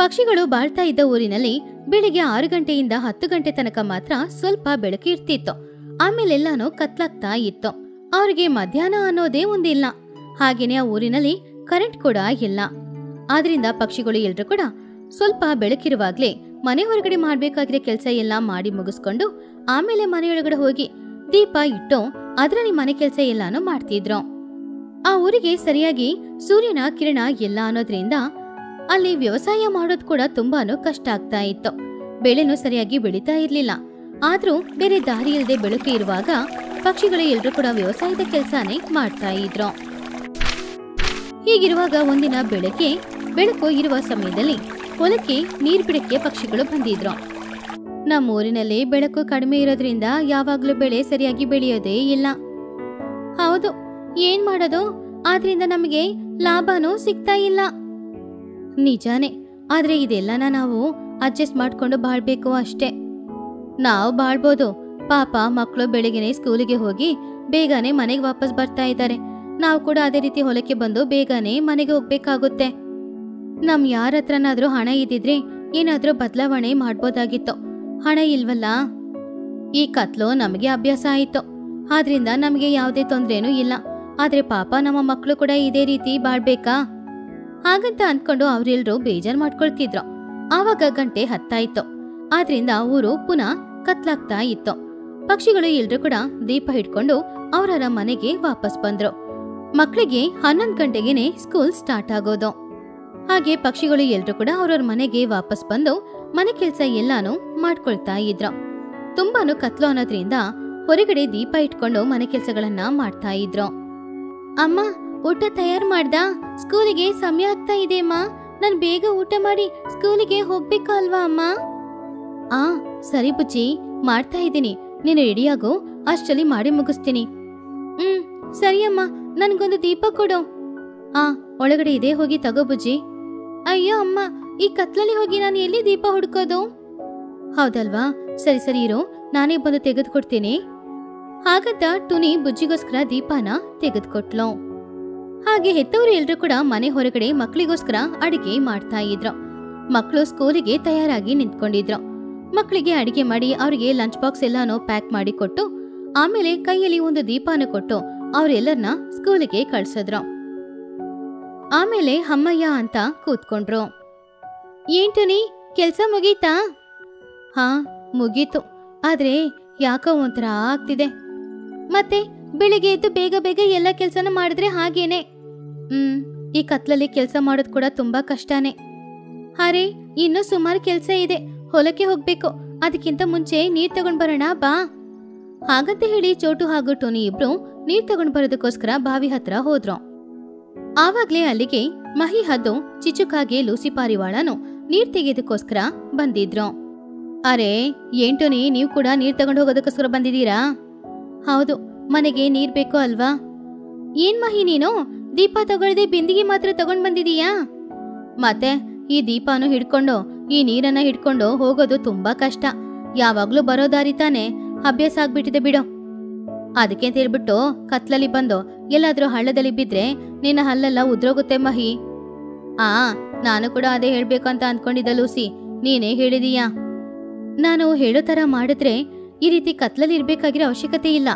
ಪಕ್ಷಿಗಳು ಬಾಳ್ತಾ ಇದ್ದ ಊರಿನಲ್ಲಿ ಬೆಳಿಗ್ಗೆ 6 ಗಂಟೆಯಿಂದ 10 ಗಂಟೆ ತನಕ ಮಾತ್ರ ಸ್ವಲ್ಪ ಬೆಳಕು ಇರ್ತಿತ್ತು. ಆಮೇಲೆಲ್ಲಾನು ಕತ್ಲಾಗ್ತಾ ಇತ್ತು. ಅವ್ರಿಗೆ ಮಧ್ಯಾಹ್ನ ಅನ್ನೋದೇ ಒಂದಿಲ್ಲ. ಹಾಗೇನೆ ಆ ಊರಿನಲ್ಲಿ ಕರೆಂಟ್ ಕೂಡ ಇಲ್ಲ. ಆದ್ರಿಂದ ಪಕ್ಷಿಗಳು ಎಲ್ರು ಕೂಡ ಸ್ವಲ್ಪ ಬೆಳಕಿರುವಾಗ್ಲೇ ಮನೆ ಹೊರಗಡೆ ಮಾಡ್ಬೇಕಾಗಿರೋ ಕೆಲಸ ಎಲ್ಲ ಮಾಡಿ ಮುಗಿಸ್ಕೊಂಡು ಆಮೇಲೆ ಮನೆಯೊಳಗಡೆ ಹೋಗಿ ದೀಪ ಇಟ್ಟು ಅದರಲ್ಲಿ ಮನೆ ಕೆಲಸ ಎಲ್ಲಾನು ಮಾಡ್ತಿದ್ರು. ಆ ಊರಿಗೆ ಸರಿಯಾಗಿ ಸೂರ್ಯನ ಕಿರಣ ಎಲ್ಲ ಅನ್ನೋದ್ರಿಂದ ಅಲ್ಲಿ ವ್ಯವಸಾಯ ಮಾಡೋದು ಕೂಡ ತುಂಬಾನು ಕಷ್ಟ ಆಗ್ತಾ ಇತ್ತು. ಬೆಳೆನೂ ಸರಿಯಾಗಿ ಬೆಳೀತಾ ಇರ್ಲಿಲ್ಲ. ಆದ್ರೂ ಬೇರೆ ದಾರಿ ಇಲ್ಲದೆ ಬೆಳಕು ಇರುವಾಗ ಪಕ್ಷಿಗಳು ಎಲ್ರು ಕೂಡ ವ್ಯವಸಾಯದ ಕೆಲಸನೇ ಮಾಡ್ತಾ ಇದ್ರು. ಹೀಗಿರುವಾಗ ಒಂದಿನ ಬೆಳಗ್ಗೆ ಬೆಳಕು ಇರುವ ಸಮಯದಲ್ಲಿ ಹೊಲಕ್ಕೆ ನೀರ್ ಬಿಡಕ್ಕೆ ಪಕ್ಷಿಗಳು ಬಂದಿದ್ರು. ನಮ್ಮೂರಿನಲ್ಲಿ ಬೆಳಕು ಕಡಿಮೆ ಇರೋದ್ರಿಂದ ಯಾವಾಗ್ಲೂ ಬೆಳೆ ಸರಿಯಾಗಿ ಬೆಳೆಯೋದೇ ಇಲ್ಲ. ಹೌದು, ಏನ್ ಮಾಡೋದು? ಆದ್ರಿಂದ ನಮಗೆ ಲಾಭನೂ ಸಿಗ್ತಾ ಇಲ್ಲ. ನಿಜಾನೇ, ಆದ್ರೆ ಇದೆಲ್ಲನ ನಾವು ಅಡ್ಜಸ್ಟ್ ಮಾಡ್ಕೊಂಡು ಬಾಳ್ಬೇಕು ಅಷ್ಟೇ. ನಾವು ಬಾಳ್ಬೋದು. ಪಾಪ ಮಕ್ಕಳು ಬೆಳಗ್ಗೆನೆ ಸ್ಕೂಲಿಗೆ ಹೋಗಿ ಬೇಗನೆ ಮನೆಗೆ ವಾಪಸ್ ಬರ್ತಾ ಇದ್ದಾರೆ. ನಾವು ಕೂಡ ಅದೇ ರೀತಿ ಹೊಲಕ್ಕೆ ಬಂದು ಬೇಗನೆ ಮನೆಗೆ ಹೋಗ್ಬೇಕಾಗುತ್ತೆ. ನಮ್ ಯಾರ ಹತ್ರನಾದ್ರೂ ಹಣ ಇದ್ದಿದ್ರೆ ಏನಾದ್ರೂ ಬದಲಾವಣೆ ಮಾಡ್ಬೋದಾಗಿತ್ತು. ಹಣ ಇಲ್ವಲ್ಲ. ಈ ಕತ್ಲು ನಮಗೆ ಅಭ್ಯಾಸ ಆಯಿತು. ಆದ್ರಿಂದ ನಮಗೆ ಯಾವುದೇ ತೊಂದ್ರೆನೂ ಇಲ್ಲ. ಆದ್ರೆ ಪಾಪ ನಮ್ಮ ಮಕ್ಕಳು ಕೂಡ ಇದೇ ರೀತಿ ಬಾಳ್ಬೇಕಾ? ಹಾಗಂತ ಅಂದ್ಕೊಂಡು ಅವ್ರೆಲ್ರೂ ಬೇಜಾರ್ ಮಾಡ್ಕೊಳ್ತಿದ್ರು. ಆವಾಗ ಗಂಟೆ 10 ಆಯ್ತು. ಆದ್ರಿಂದ ಊರು ಪುನಃ ಕತ್ಲಾಗ್ತಾ ಇತ್ತು. ಪಕ್ಷಿಗಳು ಎಲ್ರು ಕೂಡ ದೀಪ ಹಿಡ್ಕೊಂಡು ಅವರ ಮನೆಗೆ ವಾಪಸ್ ಬಂದ್ರು. ಮಕ್ಕಳಿಗೆ 11 ಗಂಟೆಗೆನೆ ಸ್ಕೂಲ್ ಸ್ಟಾರ್ಟ್ ಆಗೋದು. ಹಾಗೆ ಪಕ್ಷಿಗಳು ಎಲ್ರು ಕೂಡ ಅವ್ರವ್ರ ಮನೆಗೆ ವಾಪಸ್ ಬಂದು ಮನೆ ಕೆಲ್ಸ ಎಲ್ಲಾನು ಮಾಡ್ಕೊಳ್ತಾ ಇದ್ರು. ತುಂಬಾನು ಕತ್ಲು ಅನ್ನೋದ್ರಿಂದ ಹೊರಗಡೆ ದೀಪ ಇಟ್ಕೊಂಡು ಮನೆ ಕೆಲ್ಸಗಳನ್ನ ಮಾಡ್ತಾ ಇದ್ರು. ಅಮ್ಮ, ಊಟ ತಯಾರು ಮಾಡ್ದಾ? ಸ್ಕೂಲಿಗೆ ಸಮಯ ಆಗ್ತಾ ಇದೆ ಅಮ್ಮ. ನಾನ್ ಬೇಗ ಊಟ ಮಾಡಿ ಸ್ಕೂಲಿಗೆ ಹೋಗ್ಬೇಕಾ ಅಲ್ವಾ ಅಮ್ಮ? ಆ, ಸರಿ ಬುಜ್ಜಿ, ಮಾಡ್ತಾ ಇದ್ದೀನಿ. ನೀನು ರೆಡಿಯಾಗು, ಅಷ್ಟಲ್ಲಿ ಮಾಡಿ ಮುಗಿಸ್ತೀನಿ. ಸರಿ ಅಮ್ಮ, ನನ್ಗೊಂದು ದೀಪ ಕೊಡು. ಒಳಗಡೆ ಇದೆ, ಹೋಗಿ ತಗೋ ಬುಜ್ಜಿ. ಅಯ್ಯೋ ಅಮ್ಮ, ಈ ಕತ್ಲಲ್ಲಿ ಹೋಗಿ ನಾನು ಎಲ್ಲಿ ದೀಪ ಹುಡ್ಕೋದು? ಹೌದಲ್ವಾ? ಸರಿ ಸರಿ ಇರು, ನಾನೇ ಬಂದು ತೆಗೆದುಕೊಡ್ತೀನಿ. ಹಾಗಂತ ಟುನಿ ಬುಜ್ಜಿಗೋಸ್ಕರ ದೀಪನ ತೆಗೆದುಕೊಟ್ಲು. ಹಾಗೆ ಹೆತ್ತವರು ಎಲ್ರು ಕೂಡ ಮನೆ ಹೊರಗಡೆ ಮಕ್ಕಳಿಗೋಸ್ಕರ ಅಡಿಗೆ ಮಾಡ್ತಾ ಇದ್ರು. ಮಕ್ಕಳು ಸ್ಕೂಲಿಗೆ ತಯಾರಾಗಿ ನಿಂತ್ಕೊಂಡಿದ್ರು. ಮಕ್ಕಳಿಗೆ ಅಡಿಗೆ ಮಾಡಿ ಅವರಿಗೆ ಲಂಚ್ ಬಾಕ್ಸ್ ಎಲ್ಲಾನು ಪ್ಯಾಕ್ ಮಾಡಿ ಕೊಟ್ಟು ಆಮೇಲೆ ಕೈಯಲ್ಲಿ ಒಂದು ದೀಪಾನ ಕೊಟ್ಟು ಅವರೆಲ್ಲರನ್ನ ಸ್ಕೂಲಿಗೆ ಕಳ್ಸಿದ್ರು. ಆಮೇಲೆ ಅಮ್ಮಯ್ಯ ಅಂತ ಕೂತ್ಕೊಂಡ್ರು. ಏನ್ ಟುನಿ, ಕೆಲ್ಸ ಮುಗೀತಾ? ಹಾ, ಮುಗೀತು. ಆದ್ರೆ ಯಾಕೋ ಒಂಥರ ಆಗ್ತಿದೆ. ಮತ್ತೆ ಬೆಳಿಗ್ಗೆ ಎದ್ದು ಬೇಗ ಬೇಗ ಎಲ್ಲ ಕೆಲ್ಸನ ಮಾಡಿದ್ರೆ ಹಾಗೇನೆ. ಈ ಕತ್ಲಲ್ಲಿ ಕೆಲ್ಸ ಮಾಡೋದು ಕೂಡ ತುಂಬಾ ಕಷ್ಟನೇ. ಅರೆ, ಇನ್ನೂ ಸುಮಾರು ಕೆಲ್ಸ ಇದೆ. ಹೊಲಕ್ಕೆ ಹೋಗ್ಬೇಕು. ಅದಕ್ಕಿಂತ ಮುಂಚೆ ನೀರ್ ತಗೊಂಡ್ ಬರೋಣ ಬಾ. ಹಾಗಂತ ಹೇಳಿ ಚೋಟು ಹಾಗೂ ಟೋನಿ ಇಬ್ರು ನೀರ್ ತಗೊಂಡ್ ಬರೋದಕ್ಕೋಸ್ಕರ ಬಾವಿ ಹತ್ರ ಹೋದ್ರು. ಆವಾಗ್ಲೇ ಅಲ್ಲಿಗೆ ಮಹಿ ಹದ್ದು ಚಿಚುಕಾಗೆ ಲೂಸಿ ಪಾರಿವಾಳನು ನೀರ್ ತೆಗೆಯೋದಕ್ಕೋಸ್ಕರ ಬಂದಿದ್ರು. ಅರೆ ಏನ್ ಟೋನಿ, ನೀವು ಕೂಡ ನೀರ್ ತಗೊಂಡು ಹೋಗೋದಕ್ಕೋಸ್ಕರ ಬಂದಿದ್ದೀರಾ? ಹೌದು, ಮನೆಗೆ ನೀರ್ ಬೇಕು ಅಲ್ವಾ? ಏನ್ ಮಹಿ, ನೀನು ದೀಪ ತಗೊಳ್ದೆ ಬಿಂದಿಗೆ ಮಾತ್ರ ತಗೊಂಡ್ ಬಂದಿದೀಯಾ? ಮತ್ತೆ ಈ ದೀಪನು ಹಿಡ್ಕೊಂಡು ಈ ನೀರನ್ನ ಹಿಡ್ಕೊಂಡು ಹೋಗೋದು ತುಂಬಾ ಕಷ್ಟ. ಯಾವಾಗ್ಲೂ ಬರೋ ದಾರಿ ತಾನೆ, ಅಭ್ಯಾಸ ಆಗ್ಬಿಟ್ಟಿದೆ ಬಿಡು. ಅದಕ್ಕೆ ಅಂತ ಹೇಳ್ಬಿಟ್ಟು ಕತ್ಲಲ್ಲಿ ಬಂದು ಎಲ್ಲಾದ್ರೂ ಹಳ್ಳದಲ್ಲಿ ಬಿದ್ರೆ ನಿನ್ನ ಹಲ್ಲೆಲ್ಲ ಉದ್ರೋಗುತ್ತೆ ಮಹಿ. ನಾನು ಕೂಡ ಅದೇ ಹೇಳ್ಬೇಕು ಅಂತ ಅಂದ್ಕೊಂಡಿದ್ದ ಲೂಸಿ, ನೀನೇ ಹೇಳಿದೀಯಾ. ನಾನು ಹೇಳೋ ತರ ಮಾಡಿದ್ರೆ ಈ ರೀತಿ ಕತ್ಲಲ್ಲಿ ಇರ್ಬೇಕಾಗಿರೋ ಅವಶ್ಯಕತೆ ಇಲ್ಲ.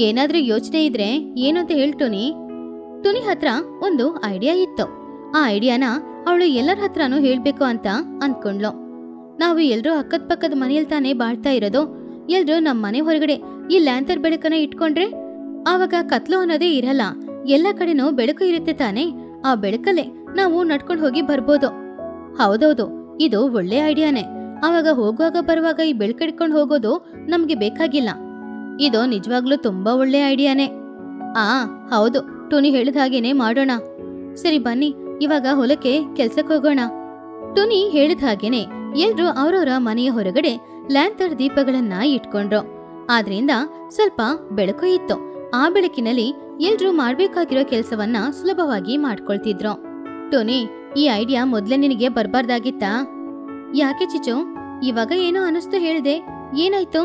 ಏನಾದ್ರೂ ಯೋಚನೆ ಇದ್ರೆ ಏನು ಅಂತ ಹೇಳ್ಟುನಿ. ಟುನಿ ಹತ್ರ ಒಂದು ಐಡಿಯಾ ಇತ್ತು. ಆ ಐಡಿಯಾನ ಅವಳು ಎಲ್ಲರ ಹತ್ರನೂ ಹೇಳ್ಬೇಕು ಅಂತ ಅಂದ್ಕೊಂಡ್ಲು. ನಾವು ಎಲ್ರೂ ಅಕ್ಕದ ಪಕ್ಕದ ಮನೆಯಲ್ಲಿ ತಾನೇ ಬಾಳ್ತಾ ಇರೋದು. ಎಲ್ರೂ ನಮ್ಮ ಮನೆ ಹೊರಗಡೆ ಈ ಲ್ಯಾಂತರ್ ಬೆಳಕನ್ನ ಇಟ್ಕೊಂಡ್ರೆ ಆವಾಗ ಕತ್ಲು ಅನ್ನೋದೇ ಇರಲ್ಲ. ಎಲ್ಲ ಕಡೆನೂ ಬೆಳಕು ಇರುತ್ತೆ ತಾನೆ. ಆ ಬೆಳಕಲ್ಲೇ ನಾವು ನಡ್ಕೊಂಡು ಹೋಗಿ ಬರ್ಬೋದು. ಹೌದೌದು, ಇದು ಒಳ್ಳೆ ಐಡಿಯಾನೇ. ಆವಾಗ ಹೋಗುವಾಗ ಬರುವಾಗ ಈ ಬೆಳಕಿಡ್ಕೊಂಡು ಹೋಗೋದು ನಮ್ಗೆ ಬೇಕಾಗಿಲ್ಲ. ಇದು ನಿಜವಾಗ್ಲೂ ತುಂಬಾ ಒಳ್ಳೆ ಐಡಿಯಾನೇ. ಹೌದು, ಟುನಿ ಹೇಳಿದ ಹಾಗೇನೆ ಮಾಡೋಣ. ಸರಿ ಬನ್ನಿ, ಇವಾಗ ಹೊಲಕ್ಕೆ ಕೆಲ್ಸಕ್ಕೆ ಹೋಗೋಣ. ಟುನಿ ಹೇಳಿದ ಹಾಗೇನೆ ಎಲ್ರೂ ಅವರವರ ಮನೆಯ ಹೊರಗಡೆ ಲ್ಯಾಂತರ್ ದೀಪಗಳನ್ನ ಇಟ್ಕೊಂಡ್ರು. ಆದ್ರಿಂದ ಸ್ವಲ್ಪ ಬೆಳಕು ಇತ್ತು. ಆ ಬೆಳಕಿನಲ್ಲಿ ಎಲ್ರೂ ಮಾಡ್ಬೇಕಾಗಿರೋ ಕೆಲ್ಸವನ್ನ ಸುಲಭವಾಗಿ ಮಾಡ್ಕೊಳ್ತಿದ್ರು. ಟೋನಿ, ಈ ಐಡಿಯಾ ಮೊದ್ಲೇ ನಿನಗೆ ಬರ್ಬಾರ್ದಾಗಿತ್ತಾ? ಯಾಕೆ ಚಿಚು, ಇವಾಗ ಏನೋ ಅನಿಸ್ತು ಹೇಳ್ದೆ, ಏನಾಯ್ತು?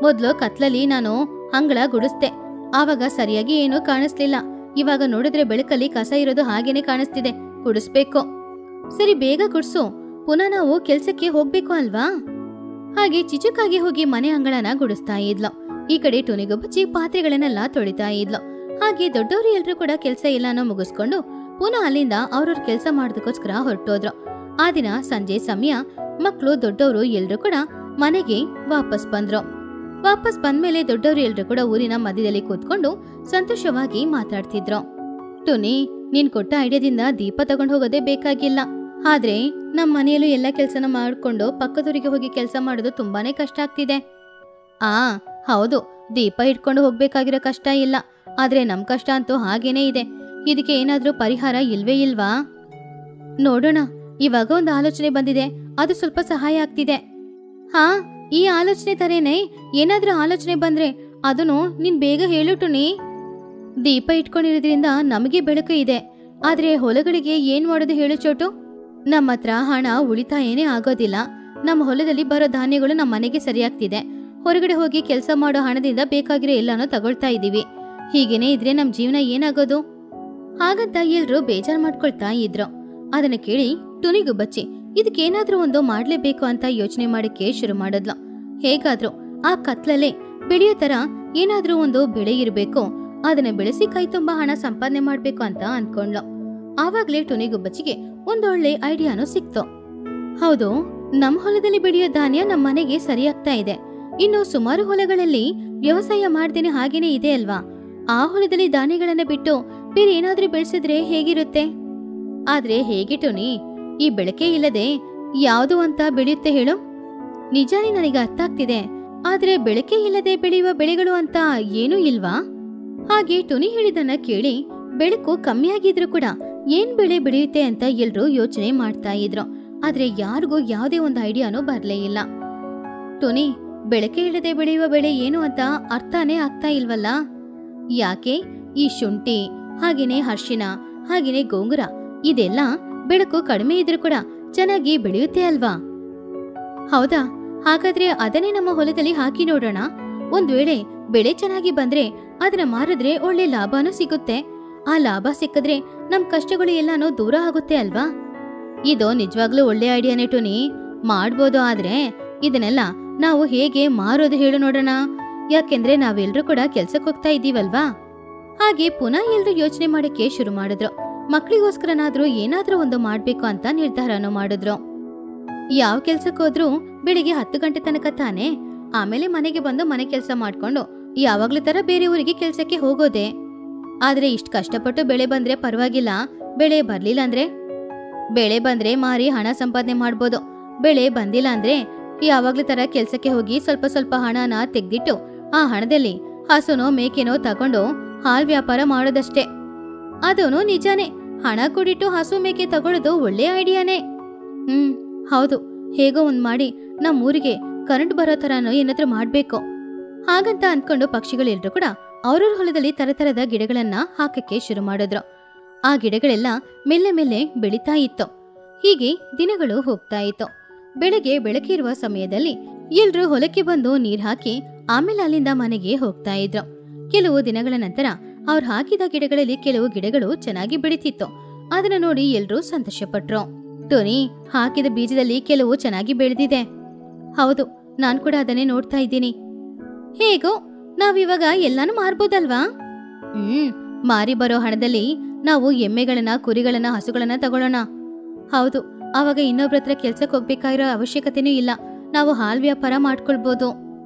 ಮೊದ್ಲು ಕತ್ಲಲ್ಲಿ ನಾನು ಅಂಗಳ ಗುಡಿಸ್ದೆ. ಆವಾಗ ಸರಿಯಾಗಿ ಏನೂ ಕಾಣಿಸ್ಲಿಲ್ಲ. ಇವಾಗ ನೋಡಿದ್ರೆ ಬೆಳಕಲ್ಲಿ ಕಸ ಇರೋದು ಹಾಗೇನೆ ಕಾಣಿಸ್ತಿದೆ. ಗುಡಿಸ್ಬೇಕು. ಸರಿ ಬೇಗ ಗುಡ್ಸು. ಪುನಃ ನಾವು ಕೆಲ್ಸಕ್ಕೆ ಹೋಗ್ಬೇಕು ಅಲ್ವಾ? ಹಾಗೆ ಚಿಚುಕಾಗಿ ಹೋಗಿ ಮನೆ ಅಂಗಳನ ಗುಡಿಸ್ತಾ ಇದ್ಲು. ಈ ಕಡೆ ಟುನಿಗುಬ್ಬಚ್ಚಿ ಪಾತ್ರೆಗಳನ್ನೆಲ್ಲ ತೊಳಿತಾ ಇದ್ಲು. ಹಾಗೆ ದೊಡ್ಡವರು ಎಲ್ರು ಕೂಡ ಕೆಲ್ಸ ಎಲ್ಲಾನು ಮುಗಿಸ್ಕೊಂಡು ಪುನಃ ಅಲ್ಲಿಂದ ಅವ್ರವ್ರ ಕೆಲ್ಸ ಮಾಡೋದಕ್ಕೋಸ್ಕರ ಹೊರಟೋದ್ರು. ಆ ದಿನ ಸಂಜೆ ಸಮಯ ಮಕ್ಕಳು ದೊಡ್ಡವರು ಎಲ್ರು ಕೂಡ ಮನೆಗೆ ವಾಪಸ್ ಬಂದ್ರು. ವಾಪಸ್ ಬಂದ್ಮೇಲೆ ದೊಡ್ಡವರು ಎಲ್ರು ಕೂಡ ಊರಿನ ಮಧ್ಯದಲ್ಲಿ ಕೂತ್ಕೊಂಡು ಸಂತೋಷವಾಗಿ ಮಾತಾಡ್ತಿದ್ರು. ಟುನಿ, ನೀನ್ ಕೊಟ್ಟ ಐಡಿಯಾದಿಂದ ದೀಪ ತಗೊಂಡ್ ಹೋಗೋದೇ ಬೇಕಾಗಿಲ್ಲ. ಆದ್ರೆ ನಮ್ ಮನೆಯಲ್ಲೂ ಎಲ್ಲ ಕೆಲ್ಸನ ಮಾಡ್ಕೊಂಡು ಪಕ್ಕದೂರಿಗೆ ಹೋಗಿ ಕೆಲ್ಸ ಮಾಡೋದು ತುಂಬಾನೇ ಕಷ್ಟ ಆಗ್ತಿದೆ. ಹೌದು, ದೀಪ ಇಟ್ಕೊಂಡು ಹೋಗ್ಬೇಕಾಗಿರೋ ಕಷ್ಟ ಇಲ್ಲ, ಆದ್ರೆ ನಮ್ ಕಷ್ಟ ಅಂತೂ ಹಾಗೇನೇ ಇದೆ. ಇದಕ್ಕೆ ಏನಾದ್ರೂ ಪರಿಹಾರ ಇಲ್ವೇ ಇಲ್ವಾ? ನೋಡೋಣ, ಇವಾಗ ಒಂದು ಆಲೋಚನೆ ಬಂದಿದೆ, ಅದು ಸ್ವಲ್ಪ ಸಹಾಯ ಆಗ್ತಿದೆ. ಈ ಆಲೋಚನೆ ತರೇನೆ ಏನಾದ್ರೂ ಆಲೋಚನೆ ಬಂದ್ರೆ ಅದನ್ನು ನೀನ್ ಬೇಗ ಹೇಳು ಟುನಿ. ದೀಪ ಇಟ್ಕೊಂಡಿರೋದ್ರಿಂದ ನಮಗೆ ಬೆಳಕು ಇದೆ, ಆದ್ರೆ ಹೊಲಗಳಿಗೆ ಏನ್ ಮಾಡೋದು ಹೇಳು ಚೋಟು? ನಮ್ಮ ಹತ್ರ ಹಣ ಉಳಿತಾಯನೇ ಆಗೋದಿಲ್ಲ. ನಮ್ಮ ಹೊಲದಲ್ಲಿ ಬರೋ ಧಾನ್ಯಗಳು ನಮ್ಮ ಮನೆಗೆ ಸರಿಯಾಗ್ತಿದೆ. ಹೊರಗಡೆ ಹೋಗಿ ಕೆಲಸ ಮಾಡೋ ಹಣದಿಂದ ಬೇಕಾಗಿರೋ ಎಲ್ಲಾನು ತಗೊಳ್ತಾ ಇದೀವಿ. ಹೀಗೇನೆ ಇದ್ರೆ ನಮ್ ಜೀವನ ಏನಾಗೋದು? ಹಾಗಂತ ಎಲ್ರು ಬೇಜಾರ್ ಮಾಡ್ಕೊಳ್ತಾ ಇದ್ರು. ಅದನ್ನ ಕೇಳಿ ಟುನಿಗುಬ್ಬಚ್ಚಿ ಇದಕ್ಕೇನಾದ್ರೂ ಒಂದು ಮಾಡ್ಲೇಬೇಕು ಅಂತ ಯೋಚನೆ ಮಾಡಕ್ಕೆ ಶುರು ಮಾಡಿದ್ಲು. ಹೇಗಾದ್ರೂ ಆ ಕತ್ಲಲ್ಲೇ ಬೆಳೆಯೋ ತರ ಏನಾದ್ರೂ ಒಂದು ಬೆಳೆ ಇರ್ಬೇಕು, ಅದನ್ನ ಬೆಳೆಸಿ ಕೈ ತುಂಬಾ ಹಣ ಸಂಪಾದನೆ ಮಾಡ್ಬೇಕು ಅಂತ ಅನ್ಕೊಂಡ್ಲು. ಆವಾಗ್ಲೇ ಟುನಿಗುಬ್ಬಚ್ಚಿಗೆ ಒಂದೊಳ್ಳೆ ಐಡಿಯಾನು ಸಿಕ್ತು. ಹೌದು, ನಮ್ ಹೊಲದಲ್ಲಿ ಬೆಳೆಯೋ ಧಾನ್ಯ ನಮ್ ಮನೆಗೆ ಸರಿಯಾಗ್ತಾ ಇದೆ. ಇನ್ನು ಸುಮಾರು ಹೊಲಗಳಲ್ಲಿ ವ್ಯವಸಾಯ ಮಾಡ್ದೇನೆ ಹಾಗೇನೆ ಇದೆ ಅಲ್ವಾ? ಆ ಹೊಲದಲ್ಲಿ ಧಾನ್ಯಗಳನ್ನ ಬಿಟ್ಟು ಬೇರೆ ಏನಾದ್ರೂ ಬೆಳೆಸಿದ್ರೆ ಹೇಗಿರುತ್ತೆ? ಆದ್ರೆ ಹೇಗೆ ಟುನಿ, ಈ ಬೆಳಕೆ ಇಲ್ಲದೆ ಯಾವುದು ಅಂತ ಬೆಳೆಯುತ್ತೆ ಹೇಳು? ನಿಜಾನೇ ನನಗೆ ಅರ್ಥ ಆಗ್ತಿದೆ, ಆದ್ರೆ ಬೆಳಕೆ ಇಲ್ಲದೆ ಬೆಳೆಯುವ ಬೆಳೆಗಳು ಅಂತ ಏನೂ ಇಲ್ವಾ? ಹಾಗೆ ಟುನಿ ಹೇಳಿದನ್ನ ಕೇಳಿ ಬೆಳಕು ಕಮ್ಮಿಯಾಗಿದ್ರು ಕೂಡ ಏನ್ ಬೆಳೆ ಬೆಳೆಯುತ್ತೆ ಅಂತ ಎಲ್ರು ಯೋಚನೆ ಮಾಡ್ತಾ ಇದ್ರು. ಆದ್ರೆ ಯಾರಿಗೂ ಯಾವುದೇ ಒಂದು ಐಡಿಯಾನು ಬರ್ಲೇ ಇಲ್ಲ. ಟುನಿ, ಬೆಳಕೆ ಇಲ್ಲದೆ ಬೆಳೆಯುವ ಬೆಳೆ ಏನು ಅಂತ ಅರ್ಥನೇ ಆಗ್ತಾ ಇಲ್ವಲ್ಲ? ಯಾಕೆ? ಈ ಶುಂಠಿ, ಹಾಗೇನೆ ಅರಿಶಿನ, ಹಾಗೇನೆ ಗೋಂಗೂರ, ಇದೆಲ್ಲ ಬೆಳಕು ಕಡಿಮೆ ಇದ್ರೂ ಕೂಡ ಚೆನ್ನಾಗಿ ಬೆಳೆಯುತ್ತೆ ಅಲ್ವಾ? ಹೌದಾ? ಹಾಗಾದ್ರೆ ಅದನ್ನೇ ನಮ್ಮ ಹೊಲದಲ್ಲಿ ಹಾಕಿ ನೋಡೋಣ. ಒಂದ್ ವೇಳೆ ಬೆಳೆ ಚೆನ್ನಾಗಿ ಬಂದ್ರೆ ಅದನ್ನ ಮಾರಿದ್ರೆ ಒಳ್ಳೆ ಲಾಭನೂ ಸಿಗುತ್ತೆ. ಆ ಲಾಭ ಸಿಕ್ಕಿದ್ರೆ ನಮ್ ಕಷ್ಟಗಳು ಎಲ್ಲಾನು ದೂರ ಆಗುತ್ತೆ ಅಲ್ವಾ? ಇದು ನಿಜವಾಗ್ಲೂ ಒಳ್ಳೆ ಐಡಿಯಾನೇ ಟುನಿ, ಮಾಡ್ಬೋದು. ಆದ್ರೆ ಇದನ್ನೆಲ್ಲ ನಾವು ಹೇಗೆ ಮಾರೋದು ಹೇಳು ನೋಡೋಣ. ಯಾಕೆಂದ್ರೆ ನಾವೆಲ್ರೂ ಕೂಡ ಕೆಲ್ಸಕ್ಕೆ ಹೋಗ್ತಾ ಇದ್ದೀವಲ್ವಾ? ಹಾಗೆ ಪುನಃ ಎಲ್ರು ಯೋಚನೆ ಮಾಡಕ್ಕೆ ಶುರು ಮಾಡಿದ್ರು. ಮಕ್ಳಿಗೋಸ್ಕರನಾದ್ರೂ ಏನಾದ್ರೂ ಒಂದು ಮಾಡ್ಬೇಕು ಅಂತ ನಿರ್ಧಾರನೂ ಮಾಡಿದ್ರು. ಯಾವ ಕೆಲ್ಸಕ್ಕೆ ಹೋದ್ರು ಬೆಳಿಗ್ಗೆ 10 ಗಂಟೆ ತನಕ ತಾನೆ, ಆಮೇಲೆ ಮನೆಗೆ ಬಂದು ಮನೆ ಕೆಲಸ ಮಾಡ್ಕೊಂಡು ಯಾವಾಗ್ಲೂ ತರ ಬೇರೆ ಊರಿಗೆ ಕೆಲ್ಸಕ್ಕೆ ಹೋಗೋದೆ. ಆದ್ರೆ ಇಷ್ಟ ಕಷ್ಟಪಟ್ಟು ಬೆಳೆ ಬಂದ್ರೆ ಪರವಾಗಿಲ್ಲ, ಬೆಳೆ ಬರ್ಲಿಲ್ಲ ಅಂದ್ರೆ? ಬೆಳೆ ಬಂದ್ರೆ ಮಾರಿ ಹಣ ಸಂಪಾದನೆ ಮಾಡ್ಬೋದು. ಬೆಳೆ ಬಂದಿಲ್ಲ ಅಂದ್ರೆ ಯಾವಾಗ್ಲೂ ತರ ಕೆಲ್ಸಕ್ಕೆ ಹೋಗಿ ಸ್ವಲ್ಪ ಸ್ವಲ್ಪ ಹಣನ ತೆಗ್ದಿಟ್ಟು ಆ ಹಣದಲ್ಲಿ ಹಸುನೋ ಮೇಕೆನೋ ತಗೊಂಡು ಹಾಲ್ ವ್ಯಾಪಾರ ಮಾಡೋದಷ್ಟೇ. ಅದೂನು ನಿಜಾನೇ, ಹಣ ಕೊಡಿಟ್ಟು ಹಸು ಮೇಕೆ ತಗೊಳ್ಳೋದು ಒಳ್ಳೆ ಐಡಿಯಾನೇ. ಹೌದು, ಹೇಗೋ ಒಂದ್ ಮಾಡಿ ನಮ್ಮ ಊರಿಗೆ ಕರೆಂಟ್ ಬರೋ ತರನೋ ಏನಾದ್ರೂ ಮಾಡ್ಬೇಕು. ಹಾಗಂತ ಅನ್ಕೊಂಡು ಪಕ್ಷಿಗಳೆಲ್ರು ಕೂಡ ಅವ್ರವ್ರ ಹೊಲದಲ್ಲಿ ತರತರದ ಗಿಡಗಳನ್ನ ಹಾಕಕ್ಕೆ ಶುರು ಮಾಡಿದ್ರು. ಆ ಗಿಡಗಳೆಲ್ಲ ಮೆಲ್ಲೆ ಮೆಲ್ಲೆ ಬೆಳೀತಾ ಇತ್ತು. ಹೀಗೆ ದಿನಗಳು ಹೋಗ್ತಾ ಇತ್ತು. ಬೆಳಗ್ಗೆ ಬೆಳಕಿರುವ ಸಮಯದಲ್ಲಿ ಎಲ್ರು ಹೊಲಕ್ಕೆ ಬಂದು ನೀರ್ ಹಾಕಿ ಆಮೇಲೆ ಅಲ್ಲಿಂದ ಮನೆಗೆ ಹೋಗ್ತಾ ಇದ್ರು. ಕೆಲವು ದಿನಗಳ ನಂತರ ಅವ್ರು ಹಾಕಿದ ಗಿಡಗಳಲ್ಲಿ ಕೆಲವು ಗಿಡಗಳು ಚೆನ್ನಾಗಿ ಬೆಳೀತಿತ್ತು. ಅದನ್ನ ನೋಡಿ ಎಲ್ರೂ ಸಂತೋಷ ಪಟ್ರು. ಟೋನಿ, ಹಾಕಿದ ಬೀಜದಲ್ಲಿ ಕೆಲವು ಚೆನ್ನಾಗಿ ಬೆಳೆದಿದೆ. ಹೌದು, ನಾನ್ ಕೂಡ ಅದನ್ನೇ ನೋಡ್ತಾ ಇದ್ದೀನಿ. ಹೇಗೋ ನಾವಿವಾಗ ಎಲ್ಲಾನು ಮಾರ್ಬೋದಲ್ವಾ? ಮಾರಿ ಬರೋ ಹಣದಲ್ಲಿ ನಾವು ಎಮ್ಮೆಗಳನ್ನ, ಕುರಿಗಳನ್ನ, ಹಸುಗಳನ್ನ ತಗೊಳ್ಳೋಣ. ಹೌದು, ಆವಾಗ ಇನ್ನೊಬ್ರ ಹತ್ರ ಕೆಲ್ಸಕ್ಕೆ ಹೋಗ್ಬೇಕಾಗಿರೋ ಅವಶ್ಯಕತೆನೂ ಇಲ್ಲ. ನಾವು ಹಾಲ್ ವ್ಯಾಪಾರ ಮಾಡ್ಕೊಳ್ಬೋದು.